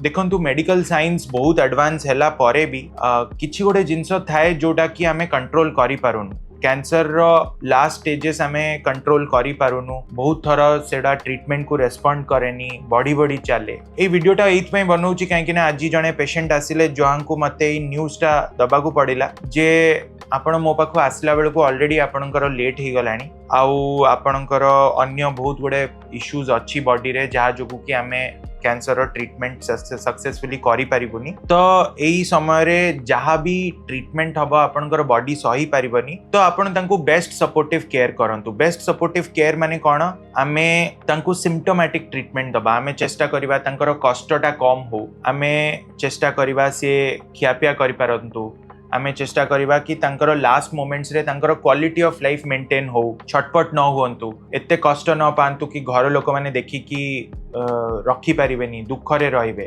देखंतु medical science बहुत advance हैला परे भी किछि गोटे जिंस थाए जोटा कि आमे कंट्रोल करि पारुनु कैंसर रो लास्ट स्टेजेस आमे कंट्रोल करि पारुनु बहुत थर सेडा ट्रीटमेंट को रेस्पोंड करेनी बॉडी बॉडी चले ए वीडियोटा एइथ पई बनौची काहे कि ना आज जने पेशेंट आसिले जोहां को मते ई न्यूज़टा दबा को पड़िला जे आपण मो पाखु आसला बेल को ऑलरेडी आपणकर लेट ही गलानी आउ आपणकर अन्य बहुत गुडे इश्यूज अच्छी बॉडी रे जहा जोगु कि आमे कैंसर ट्रीटमेंट सक्सेसफुली करि पारिबुनी तो एई समय रे जहा भी ट्रीटमेंट हबो आपणकर बॉडी सही पारिबनी तो आपण तांको बेस्ट सपोर्टिव केयर करंतु बेस्ट सपोर्टिव केयर माने कोन आमे तांको सिम्पटोमैटिक ट्रीटमेंट दबा आमे चेष्टा करिबा तांकर कष्टटा कम हो आमे चेष्टा करिबा से खियापिया करि पारंतु आमे चेष्टा करिबा कि तांकर लास्ट मोमेंट्स रे तांकर क्वालिटी ऑफ लाइफ मेंटेन हो छटपट न हुअंतु एते कष्ट न पांतु कि घर लोक माने देखि कि रखी पारिबेनी दुख रे रहिबे